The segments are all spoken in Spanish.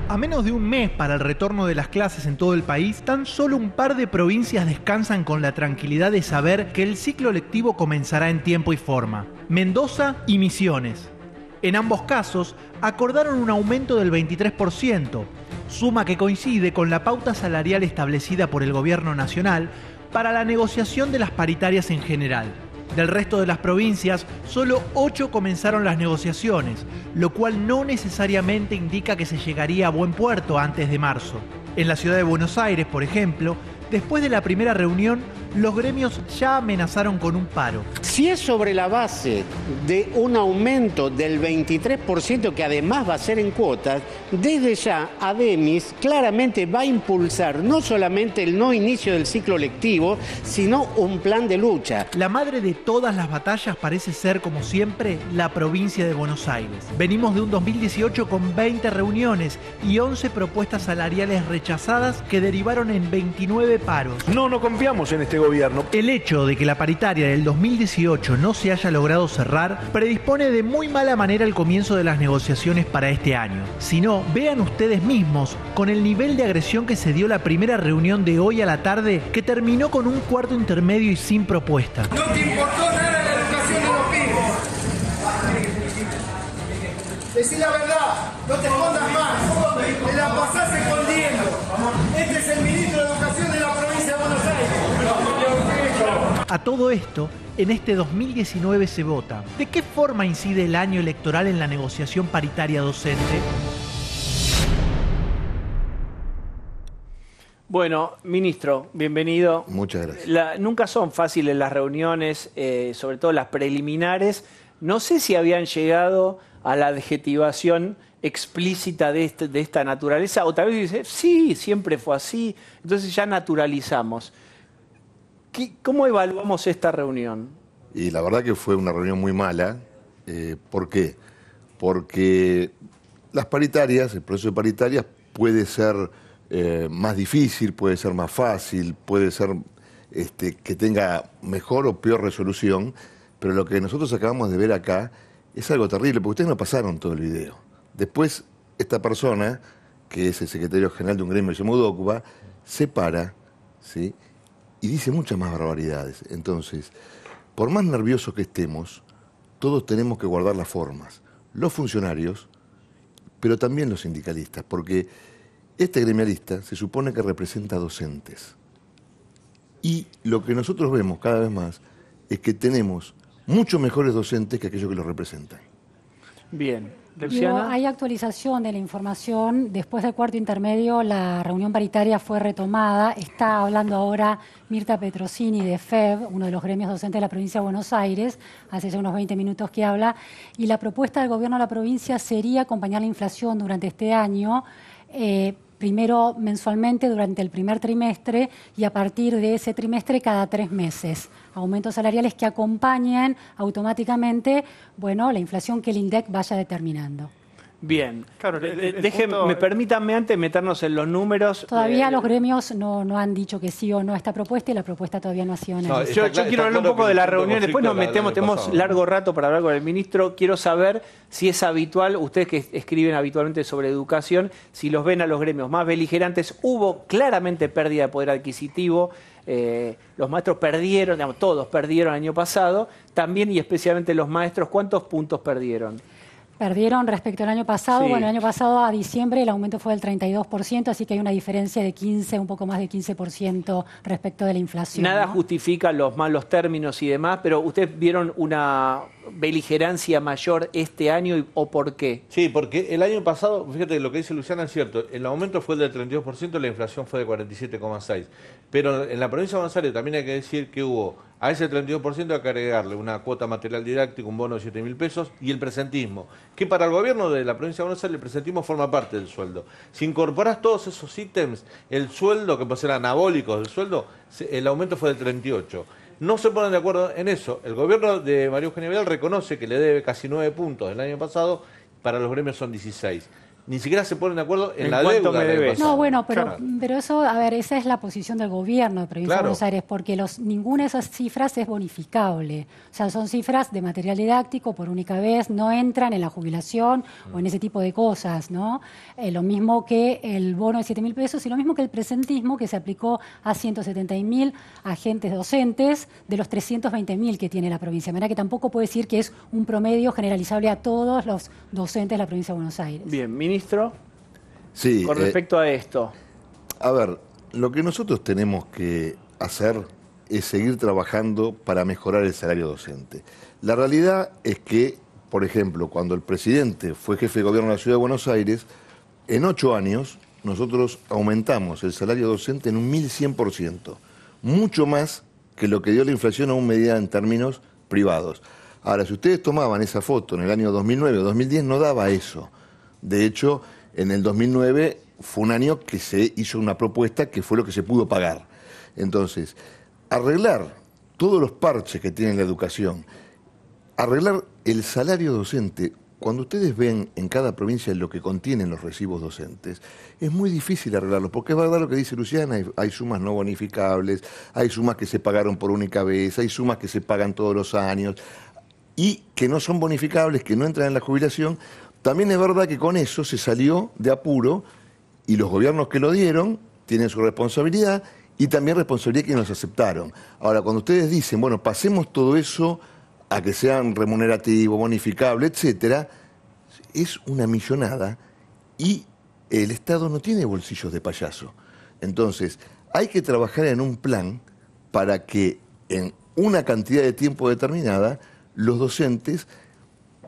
A menos de un mes para el retorno de las clases en todo el país, tan solo un par de provincias descansan con la tranquilidad de saber que el ciclo lectivo comenzará en tiempo y forma: Mendoza y Misiones. En ambos casos, acordaron un aumento del 23%, suma que coincide con la pauta salarial establecida por el gobierno nacional para la negociación de las paritarias en general. Del resto de las provincias, solo 8 comenzaron las negociaciones, lo cual no necesariamente indica que se llegaría a buen puerto antes de marzo. En la ciudad de Buenos Aires, por ejemplo, después de la primera reunión, los gremios ya amenazaron con un paro. Si es sobre la base de un aumento del 23%, que además va a ser en cuotas, desde ya ADEMIS claramente va a impulsar no solamente el no inicio del ciclo lectivo, sino un plan de lucha. La madre de todas las batallas parece ser, como siempre, la provincia de Buenos Aires. Venimos de un 2018 con 20 reuniones y 11 propuestas salariales rechazadas que derivaron en 29 paros. No confiamos en este gobierno. El hecho de que la paritaria del 2018 no se haya logrado cerrar predispone de muy mala manera el comienzo de las negociaciones para este año. Si no, vean ustedes mismos con el nivel de agresión que se dio la primera reunión de hoy a la tarde, que terminó con un cuarto intermedio y sin propuesta. No te importó nada la educación de los pibes. Decí la verdad, no te escondas más, te la pasás escondiendo. Este es el ministro de Educación de la provincia de Buenos Aires. A todo esto, en este 2019 se vota. ¿De qué forma incide el año electoral en la negociación paritaria docente? Bueno, ministro, bienvenido. Muchas gracias. Nunca son fáciles las reuniones, sobre todo las preliminares. No sé si habían llegado a la adjetivación explícita de esta naturaleza, o tal vez dice, sí, siempre fue así, entonces ya naturalizamos. ¿Cómo evaluamos esta reunión? Y la verdad que fue una reunión muy mala. ¿Por qué? Porque las paritarias, el proceso de paritarias puede ser más difícil, puede ser más fácil, puede ser que tenga mejor o peor resolución, pero lo que nosotros acabamos de ver acá es algo terrible, porque ustedes no pasaron todo el video. Después, esta persona, que es el secretario general de un gremio que se llama UDOCUBA, se para, ¿sí?, y dice muchas más barbaridades. Entonces, por más nerviosos que estemos, todos tenemos que guardar las formas. Los funcionarios, pero también los sindicalistas, porque este gremialista se supone que representa a docentes. Y lo que nosotros vemos cada vez más es que tenemos mucho mejores docentes que aquellos que los representan. Bien. Luciana. Hay actualización de la información. Después del cuarto intermedio, la reunión paritaria fue retomada. Está hablando ahora Mirta Petrosini de FEB, uno de los gremios docentes de la provincia de Buenos Aires. Hace ya unos 20 minutos que habla. Y la propuesta del gobierno de la provincia sería acompañar la inflación durante este año. Primero mensualmente durante el primer trimestre y a partir de ese trimestre cada 3 meses. Aumentos salariales que acompañen automáticamente, la inflación que el INDEC vaya determinando. Bien. Claro, permítanme antes meternos en los números. Todavía los gremios no han dicho que sí o no a esta propuesta y la propuesta todavía no ha sido analizada. Yo quiero hablar un poco de la reunión, después nos metemos, tenemos largo rato para hablar con el ministro. Quiero saber si es habitual, ustedes que escriben habitualmente sobre educación, si los ven a los gremios más beligerantes. Hubo claramente pérdida de poder adquisitivo. Los maestros perdieron, todos perdieron el año pasado, también y especialmente los maestros. ¿Cuántos puntos perdieron? Perdieron respecto al año pasado. Sí. Bueno, el año pasado a diciembre el aumento fue del 32%, así que hay una diferencia de 15, un poco más de 15% respecto de la inflación. Nada, ¿no? justifica los malos términos y demás, pero ¿ustedes vieron una beligerancia mayor este año o por qué? Sí, porque el año pasado, fíjate lo que dice Luciana es cierto, el aumento fue del 32%, la inflación fue de 47,6%. Pero en la provincia de Buenos Aires también hay que decir que hubo a ese 32% hay que agregarle una cuota material didáctica, un bono de 7.000 pesos y el presentismo, que para el gobierno de la provincia de Buenos Aires el presentismo forma parte del sueldo. Si incorporás todos esos ítems, el sueldo, que pues eran anabólicos del sueldo, el aumento fue del 38%. No se ponen de acuerdo en eso. El gobierno de María Eugenia Vidal reconoce que le debe casi 9 puntos del año pasado, para los gremios son 16. Ni siquiera se ponen de acuerdo en la cuánto deuda. me debes. No, bueno, Claro. pero eso, a ver, esa es la posición del gobierno de Provincia de Buenos Aires, porque ninguna de esas cifras es bonificable. O sea, son cifras de material didáctico por única vez, no entran en la jubilación o en ese tipo de cosas, ¿no? Lo mismo que el bono de 7.000 pesos y lo mismo que el presentismo que se aplicó a 170.000 agentes docentes de los 320.000 que tiene la provincia. De manera que tampoco puede decir que es un promedio generalizable a todos los docentes de la provincia de Buenos Aires. Bien, ministro, Sí, con respecto a esto. a ver, lo que nosotros tenemos que hacer es seguir trabajando para mejorar el salario docente. La realidad es que, por ejemplo, cuando el presidente fue jefe de gobierno de la Ciudad de Buenos Aires, en 8 años nosotros aumentamos el salario docente en un 1.100%, mucho más que lo que dio la inflación aún medida en términos privados. Ahora, si ustedes tomaban esa foto en el año 2009 o 2010, no daba eso. De hecho, en el 2009 fue un año que se hizo una propuesta que fue lo que se pudo pagar. Entonces, arreglar todos los parches que tiene la educación, arreglar el salario docente, cuando ustedes ven en cada provincia lo que contienen los recibos docentes, es muy difícil arreglarlo, porque es verdad lo que dice Luciana, hay sumas no bonificables, hay sumas que se pagaron por única vez, hay sumas que se pagan todos los años y que no son bonificables, que no entran en la jubilación. También es verdad que con eso se salió de apuro y los gobiernos que lo dieron tienen su responsabilidad y también responsabilidad de quienes los aceptaron. Ahora, cuando ustedes dicen, bueno, pasemos todo eso a que sean remunerativo, bonificable, etcétera, es una millonada y el Estado no tiene bolsillos de payaso. Entonces, hay que trabajar en un plan para que en una cantidad de tiempo determinada los docentes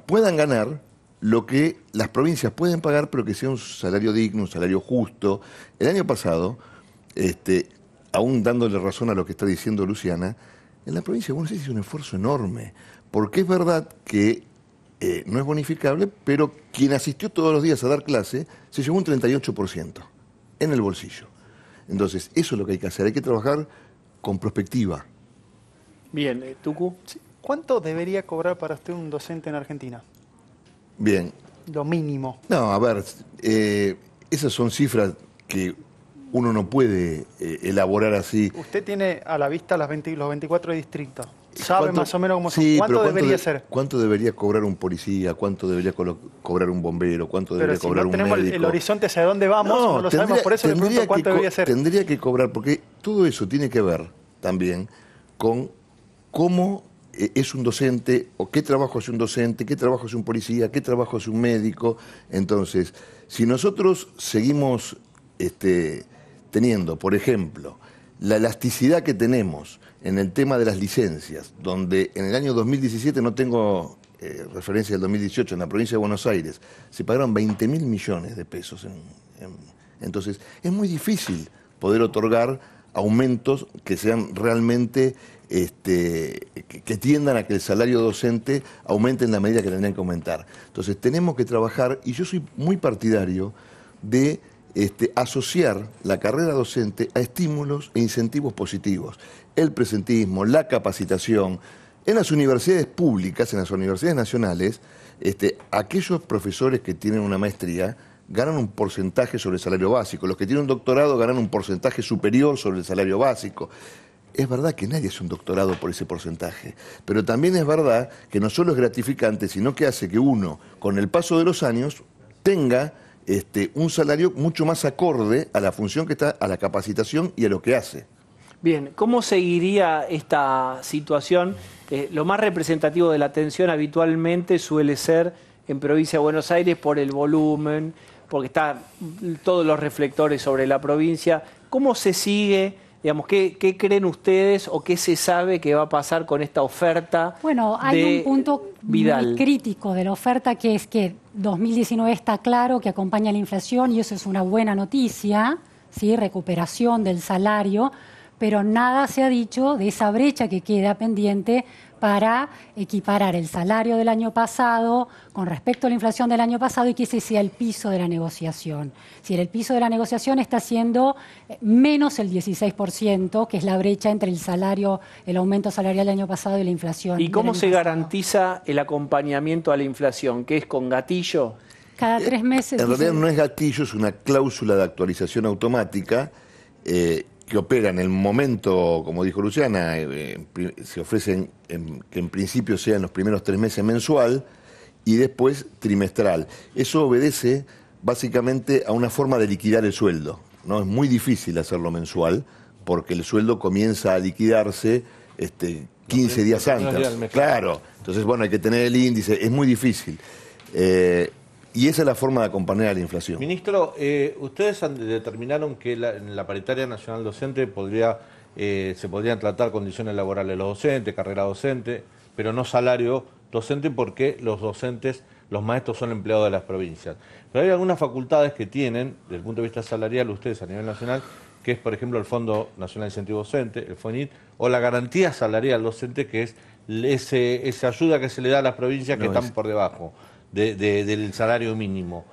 puedan ganar lo que las provincias pueden pagar, pero que sea un salario digno, un salario justo. El año pasado, aún dándole razón a lo que está diciendo Luciana, en la provincia de Buenos Aires hizo un esfuerzo enorme, porque es verdad que no es bonificable, pero quien asistió todos los días a dar clase se llevó un 38% en el bolsillo. Entonces, eso es lo que hay que hacer, hay que trabajar con prospectiva. Bien, Tucu. ¿Cuánto debería cobrar para usted un docente en Argentina? Bien. Lo mínimo. No, a ver, esas son cifras que uno no puede elaborar así. Usted tiene a la vista los 24 distritos. ¿Sabe más o menos cómo son? Sí, ¿Cuánto debería ser? ¿Cuánto debería cobrar un policía? ¿Cuánto debería cobrar un bombero? ¿Cuánto debería cobrar un médico? Pero si no tenemos el horizonte hacia dónde vamos, no lo sabemos, por eso le pregunto cuánto debería ser. Tendría que cobrar, porque todo eso tiene que ver también con cómo es un docente, o qué trabajo hace un docente, qué trabajo hace un policía, qué trabajo hace un médico. Entonces, si nosotros seguimos teniendo, por ejemplo, la elasticidad que tenemos en el tema de las licencias, donde en el año 2017, no tengo referencia del 2018, en la provincia de Buenos Aires, se pagaron 20.000 millones de pesos. Entonces, es muy difícil poder otorgar aumentos que sean realmente, que tiendan a que el salario docente aumente en la medida que tendrían que aumentar. Entonces, tenemos que trabajar, y yo soy muy partidario de asociar la carrera docente a estímulos e incentivos positivos. El presentismo, la capacitación. En las universidades públicas, en las universidades nacionales, aquellos profesores que tienen una maestría ganan un porcentaje sobre el salario básico. Los que tienen un doctorado ganan un porcentaje superior sobre el salario básico. Es verdad que nadie hace un doctorado por ese porcentaje, pero también es verdad que no solo es gratificante, sino que hace que uno, con el paso de los años, tenga un salario mucho más acorde a la función que está, a la capacitación y a lo que hace. Bien, ¿cómo seguiría esta situación? Lo más representativo de la atención habitualmente suele ser en Provincia de Buenos Aires por el volumen, porque están todos los reflectores sobre la provincia. ¿Cómo se sigue? Digamos, ¿qué creen ustedes o qué se sabe que va a pasar con esta oferta? Bueno, hay un punto Vidal muy crítico de la oferta, que es que 2019 está claro que acompaña la inflación y eso es una buena noticia, ¿sí? Recuperación del salario, pero nada se ha dicho de esa brecha que queda pendiente para equiparar el salario del año pasado con respecto a la inflación del año pasado y que ese sea el piso de la negociación. Si el piso de la negociación está siendo menos el 16%, que es la brecha entre el salario, el aumento salarial del año pasado y la inflación. ¿Y cómo se garantiza el acompañamiento a la inflación? ¿Que es con gatillo? cada 3 meses. En realidad dice- no es gatillo, es una cláusula de actualización automática que opera en el momento, como dijo Luciana, se ofrecen que en principio sea en los primeros 3 meses mensual y después trimestral. Eso obedece básicamente a una forma de liquidar el sueldo, ¿no? Es muy difícil hacerlo mensual porque el sueldo comienza a liquidarse 15 días antes. Claro, entonces bueno, hay que tener el índice, es muy difícil. Y esa es la forma de acompañar a la inflación. Ministro, ustedes determinaron que en la paritaria nacional docente se podrían tratar condiciones laborales de los docentes, carrera docente, pero no salario docente porque los maestros son empleados de las provincias. Pero hay algunas facultades que tienen, desde el punto de vista salarial, ustedes a nivel nacional, que es por ejemplo el Fondo Nacional de Incentivo Docente, el FONIT, o la garantía salarial docente, que es esa ayuda que se le da a las provincias que están por debajo del salario mínimo.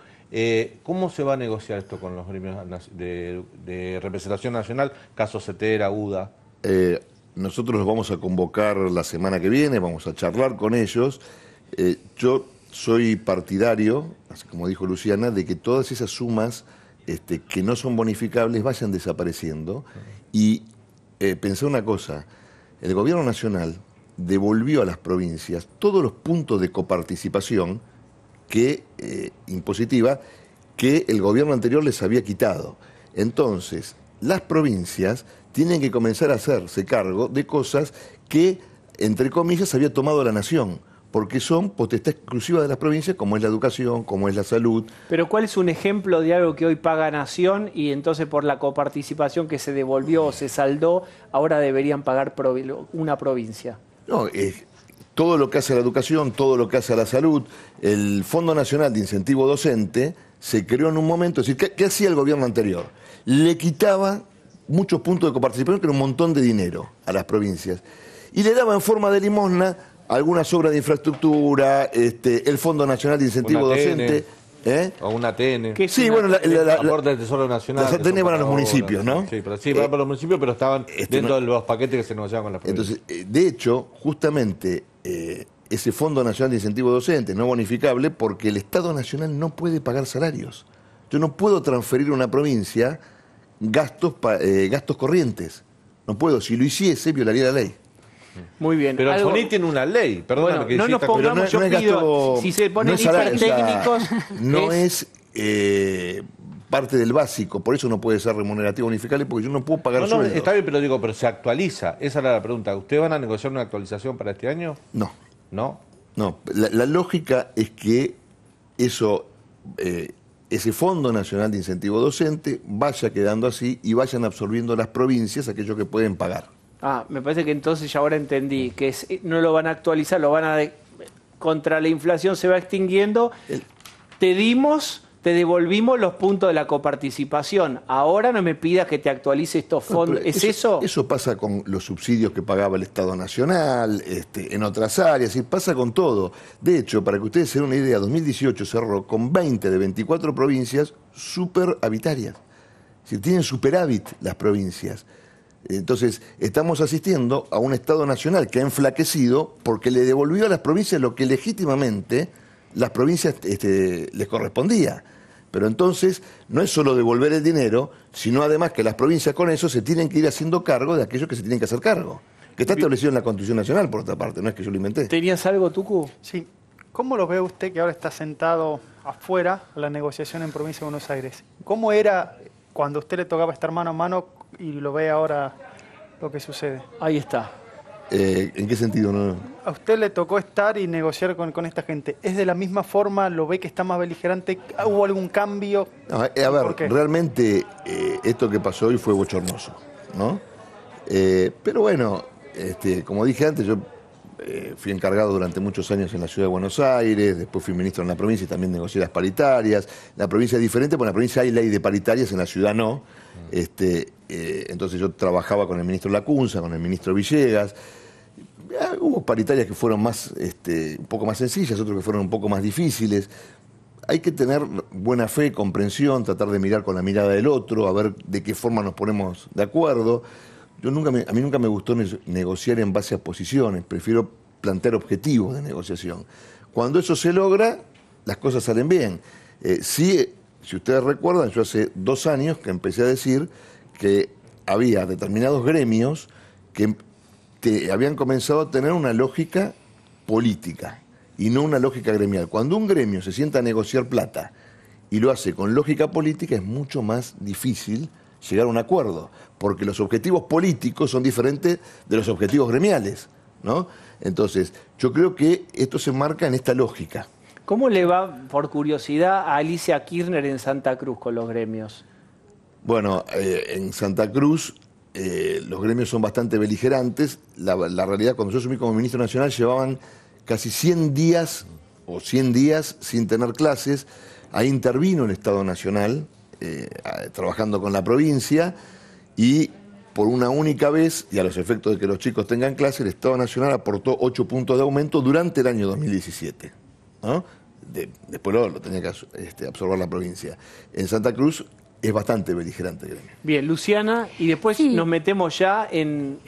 ¿Cómo se va a negociar esto con los gremios de representación nacional, caso CETERA, UDA? Nosotros los vamos a convocar la semana que viene, vamos a charlar con ellos. Yo soy partidario, así como dijo Luciana, de que todas esas sumas que no son bonificables vayan desapareciendo. Y pensé una cosa, el gobierno nacional devolvió a las provincias todos los puntos de coparticipación impositiva que el gobierno anterior les había quitado. Entonces, las provincias tienen que comenzar a hacerse cargo de cosas que, entre comillas, había tomado la nación, porque son potestad exclusiva de las provincias, como es la educación, como es la salud. Pero ¿cuál es un ejemplo de algo que hoy paga Nación y entonces por la coparticipación que se devolvió o se saldó, ahora deberían pagar una provincia? No, todo lo que hace a la educación, todo lo que hace a la salud, el Fondo Nacional de Incentivo Docente se creó en un momento, es decir, ¿qué hacía el gobierno anterior? Le quitaba muchos puntos de coparticipación, que era un montón de dinero a las provincias, y le daba en forma de limosna algunas obras de infraestructura, el Fondo Nacional de Incentivo Docente. O una ATN. Sí, bueno, aporte del Tesoro Nacional. Las ATN van a los municipios, ¿no? Sí, van para los municipios, pero estaban dentro de los paquetes que se negociaban con las provincias. Entonces, de hecho, justamente ese Fondo Nacional de Incentivo Docente no bonificable porque el Estado Nacional no puede pagar salarios. Yo no puedo transferir a una provincia gastos corrientes. No puedo. Si lo hiciese, violaría la ley. Muy bien. Pero el FONIT tiene una ley, perdóname que no nos pongamos, yo pido, si se ponen hipertécnicos... No es parte del básico, por eso no puede ser remunerativo bonificable, porque yo no puedo pagar sueldo. Está bien, pero se actualiza. Esa era la pregunta. ¿Ustedes van a negociar una actualización para este año? No. ¿No? No. La lógica es que ese Fondo Nacional de Incentivo Docente vaya quedando así y vayan absorbiendo las provincias aquellos que pueden pagar. Me parece que entonces ya ahora entendí que no lo van a actualizar, lo van a contra la inflación se va extinguiendo. Te devolvimos los puntos de la coparticipación. Ahora no me pidas que te actualice estos fondos. ¿Es eso? Eso pasa con los subsidios que pagaba el Estado Nacional, en otras áreas, y pasa con todo. De hecho, para que ustedes se den una idea, 2018 cerró con 20 de 24 provincias superhabitarias. Es decir, tienen superávit las provincias. Entonces, estamos asistiendo a un Estado Nacional que ha enflaquecido porque le devolvió a las provincias lo que legítimamente las provincias les correspondía. Pero entonces, no es solo devolver el dinero, sino además que las provincias con eso se tienen que ir haciendo cargo de aquello que se tienen que hacer cargo. Que está establecido en la Constitución Nacional, por otra parte, no es que yo lo inventé. ¿Tenías algo, Tucu? Sí. ¿Cómo lo ve usted que ahora está sentado afuera a la negociación en Provincia de Buenos Aires? ¿Cómo era cuando a usted le tocaba estar mano a mano y lo ve ahora lo que sucede? Ahí está. ¿En qué sentido? No? A usted le tocó estar y negociar con esta gente. ¿Es de la misma forma? ¿Lo ve que está más beligerante? ¿Hubo algún cambio? No, a ver, realmente esto que pasó hoy fue bochornoso, ¿no? Pero bueno, como dije antes, yo fui encargado durante muchos años en la ciudad de Buenos Aires, después fui ministro en la provincia y también negocié las paritarias. La provincia es diferente, porque en la provincia hay ley de paritarias, en la ciudad no. Entonces yo trabajaba con el ministro Lacunza, con el ministro Villegas. Hubo paritarias que fueron un poco más sencillas, otras que fueron un poco más difíciles. Hay que tener buena fe, comprensión, tratar de mirar con la mirada del otro, a ver de qué forma nos ponemos de acuerdo. A mí nunca me gustó negociar en base a posiciones, prefiero plantear objetivos de negociación. Cuando eso se logra, las cosas salen bien. Sí, si ustedes recuerdan, yo hace 2 años que empecé a decir que había determinados gremios que habían comenzado a tener una lógica política y no una lógica gremial. Cuando un gremio se sienta a negociar plata y lo hace con lógica política, es mucho más difícil llegar a un acuerdo, porque los objetivos políticos son diferentes de los objetivos gremiales, ¿no? Entonces, yo creo que esto se marca en esta lógica. ¿Cómo le va, por curiosidad, a Alicia Kirchner en Santa Cruz con los gremios? Bueno, en Santa Cruz los gremios son bastante beligerantes. La realidad, cuando yo asumí como ministro nacional, llevaban casi 100 días o 100 días sin tener clases. Ahí intervino el Estado Nacional, trabajando con la provincia, y por una única vez, y a los efectos de que los chicos tengan clases, el Estado Nacional aportó 8 puntos de aumento durante el año 2017, ¿no? Después lo tenía que absorber la provincia. En Santa Cruz es bastante beligerante el gremio. Bien, Luciana, y después nos metemos ya en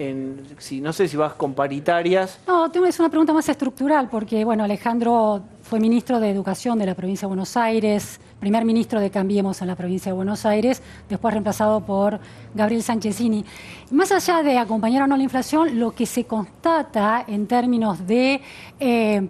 no sé si vas con paritarias. No, es una pregunta más estructural, porque bueno, Alejandro fue ministro de Educación de la provincia de Buenos Aires, primer ministro de Cambiemos en la provincia de Buenos Aires, después reemplazado por Gabriel Sanchezini. Más allá de acompañar o no la inflación, lo que se constata en términos de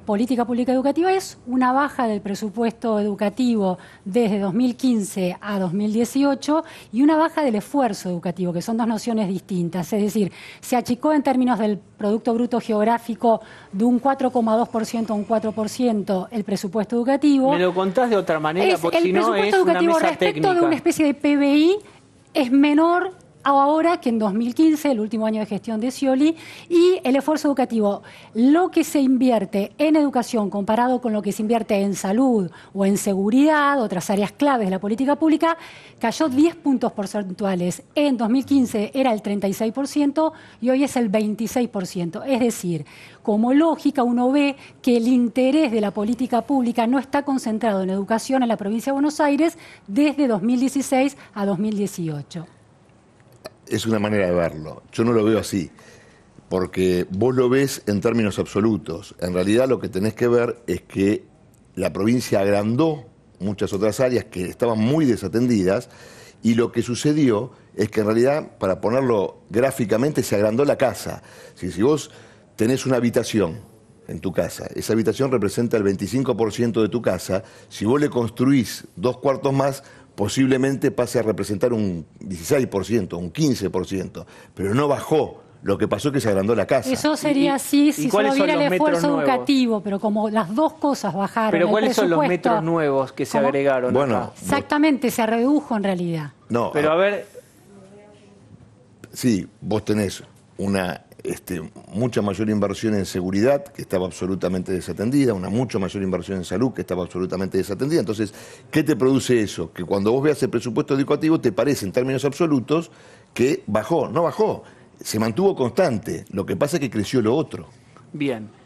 política pública educativa es una baja del presupuesto educativo desde 2015 a 2018 y una baja del esfuerzo educativo, que son dos nociones distintas. Es decir, se achicó en términos del Producto Bruto Geográfico de un 4,2% a un 4% el presupuesto educativo. ¿Me lo contás de otra manera? Porque si no es una mesa técnica. El presupuesto educativo respecto de una especie de PBI es menor ahora que en 2015, el último año de gestión de Scioli, y el esfuerzo educativo, lo que se invierte en educación comparado con lo que se invierte en salud o en seguridad, otras áreas claves de la política pública, cayó 10 puntos porcentuales. En 2015 era el 36% y hoy es el 26%. Es decir, como lógica uno ve que el interés de la política pública no está concentrado en educación en la provincia de Buenos Aires desde 2016 a 2018. Es una manera de verlo. Yo no lo veo así, porque vos lo ves en términos absolutos. En realidad lo que tenés que ver es que la provincia agrandó muchas otras áreas que estaban muy desatendidas, y lo que sucedió es que en realidad, para ponerlo gráficamente, se agrandó la casa. Si vos tenés una habitación en tu casa, esa habitación representa el 25% de tu casa, si vos le construís 2 cuartos más, posiblemente pase a representar un 16%, un 15%, pero no bajó. Lo que pasó es que se agrandó la casa. Eso sería así si solo hubiera el esfuerzo educativo, pero como las dos cosas bajaron. ¿Pero cuáles son los metros nuevos que se agregaron? Bueno, acá? Exactamente, se redujo en realidad. No, pero a ver. Sí, vos tenés una mucha mayor inversión en seguridad, que estaba absolutamente desatendida, una mucho mayor inversión en salud, que estaba absolutamente desatendida. Entonces, ¿qué te produce eso? Que cuando vos veas el presupuesto educativo te parece en términos absolutos que bajó. No bajó, se mantuvo constante. Lo que pasa es que creció lo otro. Bien.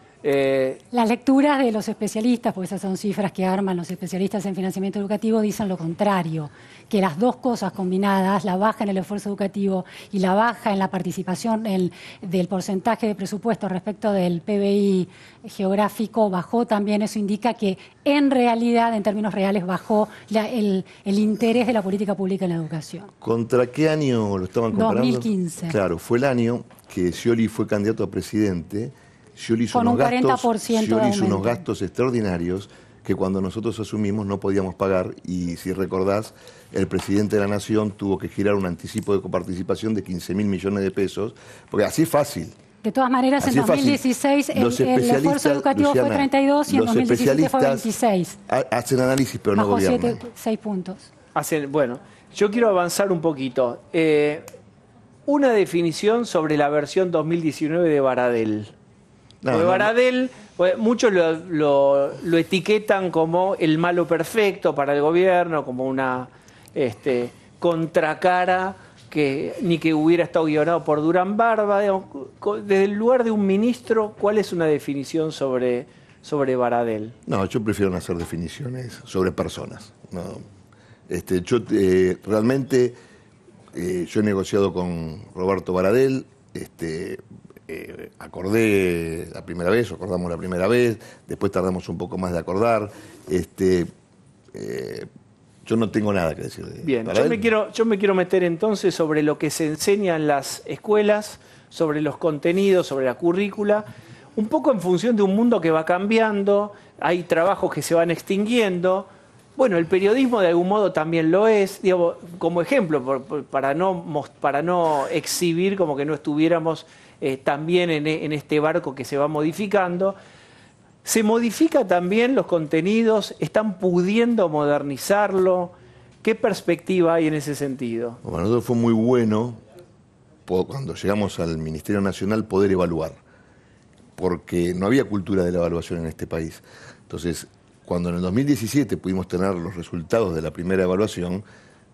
Las lecturas de los especialistas, porque esas son cifras que arman los especialistas en financiamiento educativo, dicen lo contrario, que las dos cosas combinadas, la baja en el esfuerzo educativo y la baja en la participación del porcentaje de presupuesto respecto del PBI geográfico, bajó también. Eso indica que en realidad, en términos reales, bajó el interés de la política pública en la educación. ¿Contra qué año lo estaban comparando? 2015. Claro, fue el año que Scioli fue candidato a presidente. Scioli hizo con un 40% hizo unos gastos extraordinarios que cuando nosotros asumimos no podíamos pagar, y si recordás, el presidente de la Nación tuvo que girar un anticipo de coparticipación de 15.000 millones de pesos, porque así es fácil. De todas maneras, en 2016 el esfuerzo educativo, Luciana, fue 32 y en 2017 fue 26. Hacen análisis, pero no gobiernan. 6 puntos. Bueno, yo quiero avanzar un poquito. Una definición sobre la versión 2019 de Baradel. Baradel, muchos lo etiquetan como el malo perfecto para el gobierno, como una contracara que ni que hubiera estado guionado por Durán Barba. Digamos, desde el lugar de un ministro, ¿cuál es una definición sobre Baradel? No, yo prefiero no hacer definiciones sobre personas. No. Yo realmente yo he negociado con Roberto Baradel. Acordé la primera vez, acordamos la primera vez, después tardamos un poco más de acordar. yo no tengo nada que decir. Bien, yo me quiero meter entonces sobre lo que se enseña en las escuelas, sobre los contenidos, sobre la currícula, un poco en función de un mundo que va cambiando, hay trabajos que se van extinguiendo. Bueno, el periodismo de algún modo también lo es, digo, como ejemplo, para no exhibir como que no estuviéramos también en este barco que se va modificando. ¿Se modifica también los contenidos? ¿Están pudiendo modernizarlo? ¿Qué perspectiva hay en ese sentido? Para nosotros fue muy bueno, cuando llegamos al Ministerio Nacional, poder evaluar, porque no había cultura de la evaluación en este país. Entonces, cuando en el 2017 pudimos tener los resultados de la primera evaluación,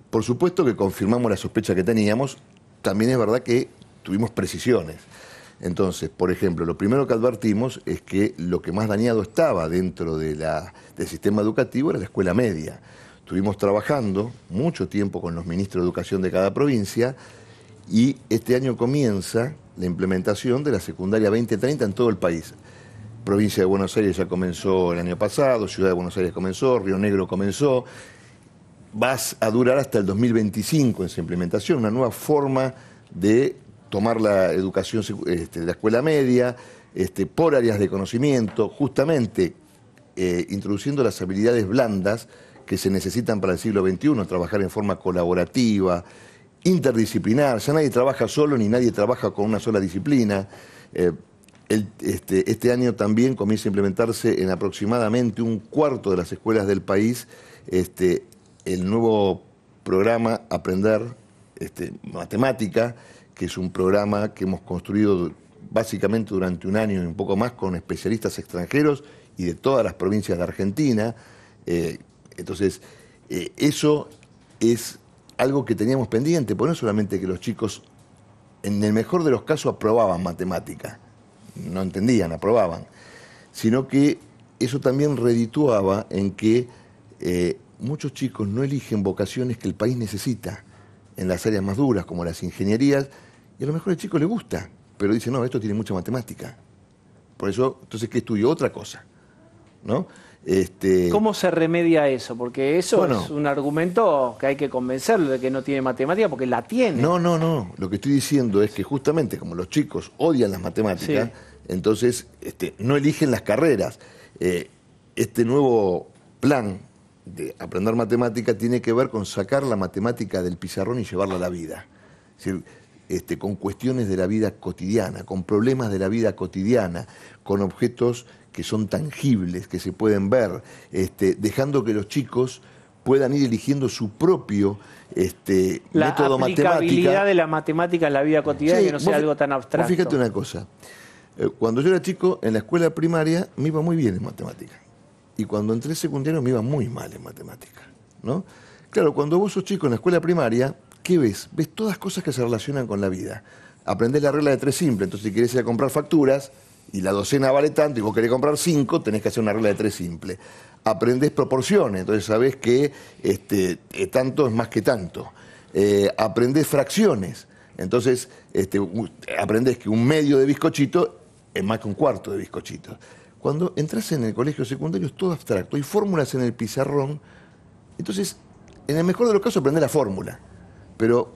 por supuesto que confirmamos la sospecha que teníamos, también es verdad que tuvimos precisiones. Entonces, por ejemplo, lo primero que advertimos es que lo que más dañado estaba dentro del sistema educativo era la escuela media. Estuvimos trabajando mucho tiempo con los ministros de Educación de cada provincia y este año comienza la implementación de la secundaria 2030 en todo el país. Provincia de Buenos Aires ya comenzó el año pasado, Ciudad de Buenos Aires comenzó, Río Negro comenzó. Va a durar hasta el 2025 esa implementación, una nueva forma de tomar la educación de la escuela media, por áreas de conocimiento, justamente introduciendo las habilidades blandas que se necesitan para el siglo XXI, trabajar en forma colaborativa, interdisciplinar. Ya nadie trabaja solo ni nadie trabaja con una sola disciplina. Este año también comienza a implementarse en aproximadamente un cuarto de las escuelas del país el nuevo programa Aprender Matemática, que es un programa que hemos construido básicamente durante un año y un poco más con especialistas extranjeros y de todas las provincias de Argentina. Entonces, eso es algo que teníamos pendiente, porque no solamente que los chicos, en el mejor de los casos, aprobaban matemática, no entendían, aprobaban, sino que eso también redituaba en que muchos chicos no eligen vocaciones que el país necesita en las áreas más duras, como las ingenierías, y a lo mejor al chico le gusta, pero dice, no, esto tiene mucha matemática. Por eso, entonces, ¿qué estudio? Otra cosa, ¿no? ¿Cómo se remedia eso? Porque eso es un argumento que hay que convencerlo de que no tiene matemática, porque la tiene. No. Lo que estoy diciendo es que justamente como los chicos odian las matemáticas, sí, entonces no eligen las carreras. Este nuevo plan de aprender matemática tiene que ver con sacar la matemática del pizarrón y llevarla a la vida. Es decir, con cuestiones de la vida cotidiana, con problemas de la vida cotidiana, con objetos que son tangibles, que se pueden ver, dejando que los chicos puedan ir eligiendo su propio método matemático. La aplicabilidad de la matemática en la vida cotidiana, sí, que no sea algo tan abstracto. Fíjate una cosa, cuando yo era chico, en la escuela primaria me iba muy bien en matemática. Y cuando entré secundario me iba muy mal en matemática, ¿no? Claro, cuando vos sos chico en la escuela primaria, ¿qué ves? Ves todas cosas que se relacionan con la vida. Aprendés la regla de 3 simple, entonces si querés ir a comprar facturas y la docena vale tanto y vos querés comprar 5, tenés que hacer una regla de 3 simple. Aprendés proporciones, entonces sabés que tanto es más que tanto. Aprendés fracciones, entonces aprendés que un medio de bizcochito es más que un cuarto de bizcochito. Cuando entras en el colegio secundario es todo abstracto, hay fórmulas en el pizarrón, entonces en el mejor de los casos aprendés la fórmula, pero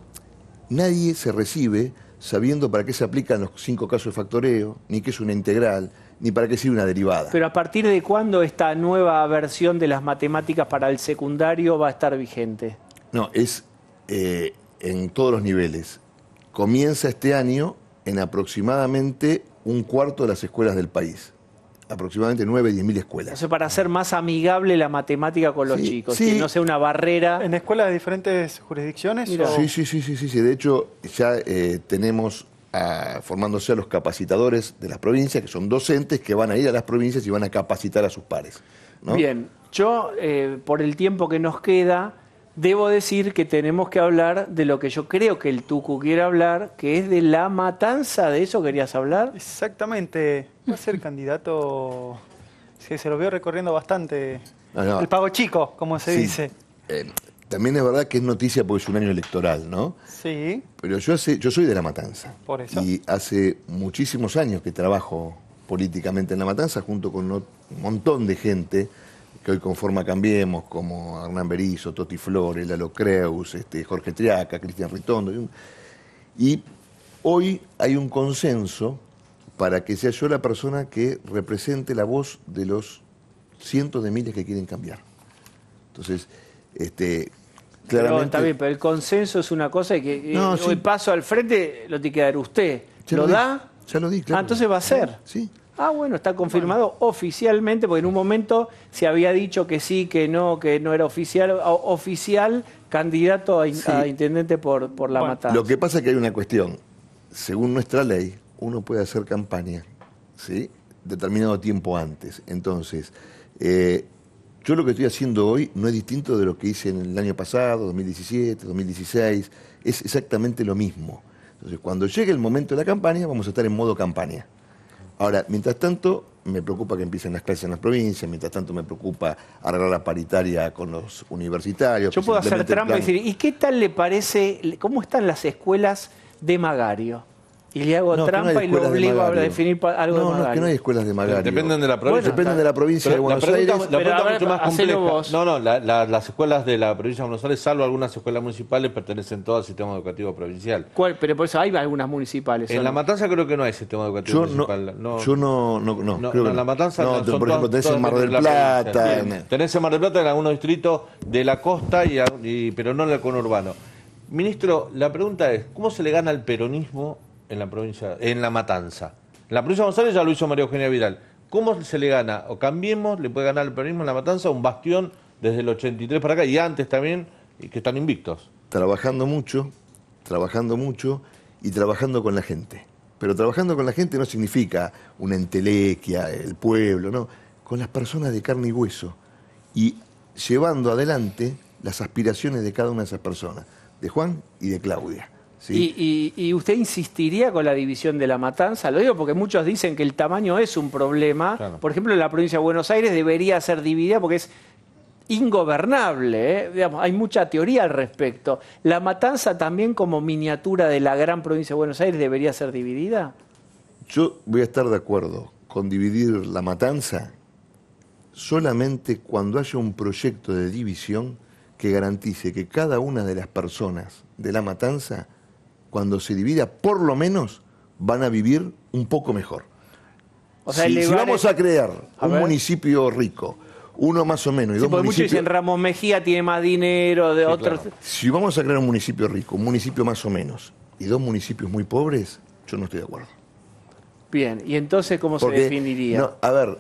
nadie se recibe sabiendo para qué se aplican los 5 casos de factoreo, ni qué es una integral, ni para qué sirve una derivada. Pero ¿a partir de cuándo esta nueva versión de las matemáticas para el secundario va a estar vigente? No, es en todos los niveles. Comienza este año en aproximadamente un cuarto de las escuelas del país. Aproximadamente 9.000-10.000 escuelas. O sea, para hacer más amigable la matemática con los chicos, sí, que no sea una barrera. ¿En escuelas de diferentes jurisdicciones? Sí. De hecho, ya tenemos formándose a los capacitadores de las provincias, que son docentes que van a ir a las provincias y van a capacitar a sus pares, ¿no? Bien, yo, por el tiempo que nos queda, debo decir que tenemos que hablar de lo que yo creo que el Tucu quiere hablar, que es de la matanza. ¿De eso querías hablar? Exactamente. Va a ser candidato, sí, se lo veo recorriendo bastante. No. El pago chico, como se dice. También es verdad que es noticia porque es un año electoral, ¿no? Sí. Pero yo soy de La Matanza. Por eso. Y hace muchísimos años que trabajo políticamente en La Matanza, junto con un montón de gente que hoy conforma Cambiemos, como Hernán Berizo, Toti Flores, Lalo Creus, Jorge Triaca, Cristian Ritondo. Y hoy hay un consenso para que sea yo la persona que represente la voz de los cientos de miles que quieren cambiar. Entonces, claramente... Pero está bien, pero el consenso es una cosa que hoy paso al frente lo tiene que dar usted. ¿Lo da? Ya lo di, claro. Entonces va a ser. Sí. Bueno, está confirmado oficialmente, porque en un momento se había dicho que sí, que no era oficial candidato a intendente por La Matanza. Lo que pasa es que hay una cuestión. Según nuestra ley, uno puede hacer campaña, ¿sí?, determinado tiempo antes. Entonces, yo lo que estoy haciendo hoy no es distinto de lo que hice en el año pasado, 2017, 2016. Es exactamente lo mismo. Entonces, cuando llegue el momento de la campaña, vamos a estar en modo campaña. Ahora, mientras tanto, me preocupa que empiecen las clases en las provincias, mientras tanto me preocupa arreglar la paritaria con los universitarios. Yo puedo hacer trampa y decir, ¿y qué tal le parece, cómo están las escuelas de Magario? Y le hago trampa y lo obligo a definir algo de Magario. No, que no hay escuelas de Magario. Dependen de la provincia. Dependen de la provincia de Buenos Aires. La pregunta es mucho más compleja. Las escuelas de la provincia de Buenos Aires, salvo algunas escuelas municipales, pertenecen todas al sistema educativo provincial. ¿Cuál? Pero por eso hay algunas municipales. En La Matanza creo que no hay sistema educativo municipal. Yo no creo que en La Matanza son por ejemplo, tenés en Mar del Plata. Tenés en Mar del Plata en algunos distritos de la costa, pero no en el conurbano. Ministro, la pregunta es, ¿cómo se le gana al peronismo en la provincia, en La Matanza? En la provincia de Buenos Aires ya lo hizo María Eugenia Vidal. ¿Cómo se le gana? O Cambiemos, le puede ganar al peronismo en La Matanza, un bastión desde el 83 para acá y antes también, y que están invictos. Trabajando mucho y trabajando con la gente. Pero trabajando con la gente no significa una entelequia, el pueblo, no. Con las personas de carne y hueso. Y llevando adelante las aspiraciones de cada una de esas personas, de Juan y de Claudia. ¿Sí? ¿Y usted insistiría con la división de La Matanza? Lo digo porque muchos dicen que el tamaño es un problema. Claro. Por ejemplo, la provincia de Buenos Aires debería ser dividida porque es ingobernable. Digamos, hay mucha teoría al respecto. ¿La Matanza también como miniatura de la gran provincia de Buenos Aires debería ser dividida? Yo voy a estar de acuerdo con dividir La Matanza solamente cuando haya un proyecto de división que garantice que cada una de las personas de La Matanza, cuando se divida, por lo menos van a vivir un poco mejor. O sea, si vamos a crear un municipio rico, uno más o menos, y dos municipios... Muchos dicen Ramos Mejía tiene más dinero, de otros... Claro. Si vamos a crear un municipio rico, un municipio más o menos, y dos municipios muy pobres, yo no estoy de acuerdo. Bien, ¿y entonces cómo se definiría? No, a ver,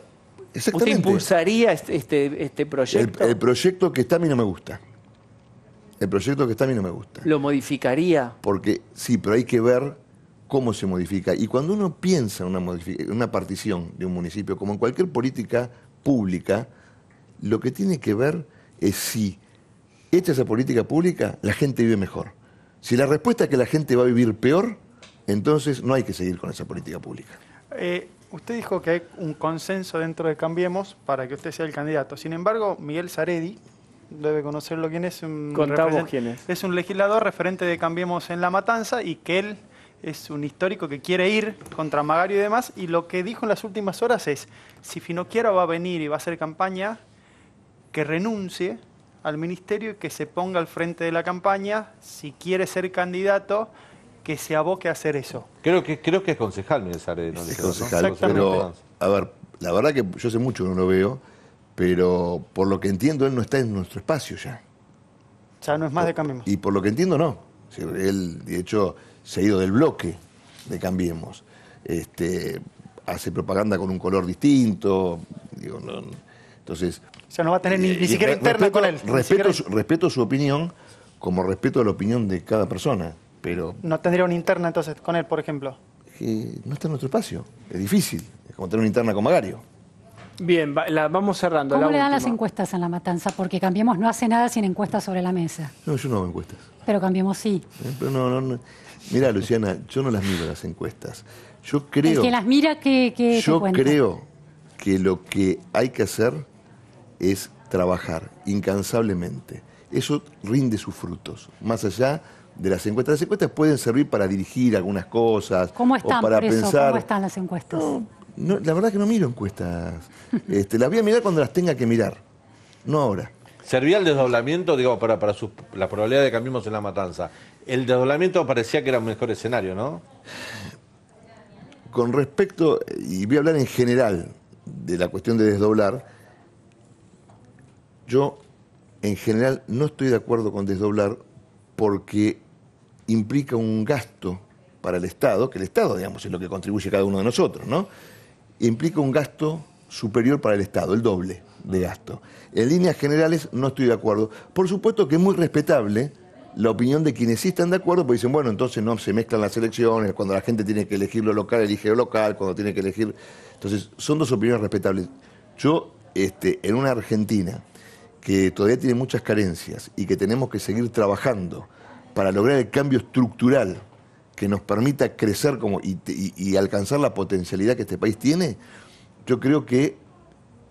exactamente. ¿Usted impulsaría este proyecto? El proyecto que está a mí no me gusta. El proyecto que está a mí no me gusta. ¿Lo modificaría? Porque sí, pero hay que ver cómo se modifica. Y cuando uno piensa en una partición de un municipio, como en cualquier política pública, lo que tiene que ver es si hecha esa política pública, la gente vive mejor. Si la respuesta es que la gente va a vivir peor, entonces no hay que seguir con esa política pública. Usted dijo que hay un consenso dentro de Cambiemos para que usted sea el candidato. Sin embargo, Miguel Saredi, debe conocerlo quién es. Contamos quién es. Es un legislador referente de Cambiemos en La Matanza y que él es un histórico que quiere ir contra Magario y demás. Y lo que dijo en las últimas horas es, si Finocchiaro va a venir y va a hacer campaña, que renuncie al ministerio y que se ponga al frente de la campaña. Si quiere ser candidato, que se aboque a hacer eso. Creo que es concejal, Miguel Saredi. ¿No? Es concejal, pero, a ver, la verdad que yo hace mucho que no lo veo, pero por lo que entiendo, él no está en nuestro espacio ya. Ya no es más de Cambiemos. Y por lo que entiendo, no. Él, de hecho, se ha ido del bloque de Cambiemos. Hace propaganda con un color distinto. Digo, no, entonces... O sea, no va a tener ni siquiera interna con él. Respeto su opinión, como respeto a la opinión de cada persona, pero... ¿No tendría una interna entonces con él, por ejemplo? No está en nuestro espacio. Es difícil. Es como tener una interna con Magario. Bien, vamos cerrando. ¿Cómo le dan las encuestas en La Matanza? Porque Cambiemos no hace nada sin encuestas sobre la mesa. No, yo no hago encuestas. Pero Cambiemos sí. Pero no. Mirá, Luciana, yo no las miro las encuestas. Yo creo... El que las mira, ¿qué yo cuenta? Creo que lo que hay que hacer es trabajar incansablemente. Eso rinde sus frutos, más allá de las encuestas. Las encuestas pueden servir para dirigir algunas cosas. ¿Cómo están, o para por eso? pensar... ¿Cómo están las encuestas? No, la verdad que no miro encuestas. Las voy a mirar cuando las tenga que mirar. no ahora. ¿Servía el desdoblamiento, digo, para la probabilidad de que cambiemos en La Matanza? El desdoblamiento parecía que era un mejor escenario, ¿no? Con respecto, y voy a hablar en general de la cuestión de desdoblar, yo en general no estoy de acuerdo con desdoblar porque implica un gasto para el Estado, que el Estado, digamos, es lo que contribuye cada uno de nosotros, ¿no? Implica un gasto superior para el Estado, el doble de gasto. En líneas generales no estoy de acuerdo. Por supuesto que es muy respetable la opinión de quienes sí están de acuerdo, porque dicen, bueno, entonces no se mezclan las elecciones, cuando la gente tiene que elegir lo local, elige lo local, cuando tiene que elegir... Entonces, son dos opiniones respetables. Yo, en una Argentina que todavía tiene muchas carencias y que tenemos que seguir trabajando para lograr el cambio estructural que nos permita crecer y alcanzar la potencialidad que este país tiene, yo creo que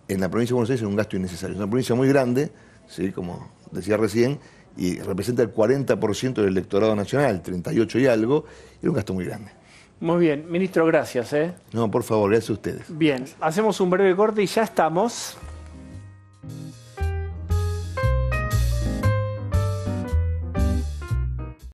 en la provincia de Buenos Aires es un gasto innecesario. Es una provincia muy grande, ¿sí? Como decía recién, y representa el 40% del electorado nacional, 38 y algo, y es un gasto muy grande. Muy bien, ministro, gracias. No, por favor, gracias a ustedes. Bien, hacemos un breve corte y ya estamos.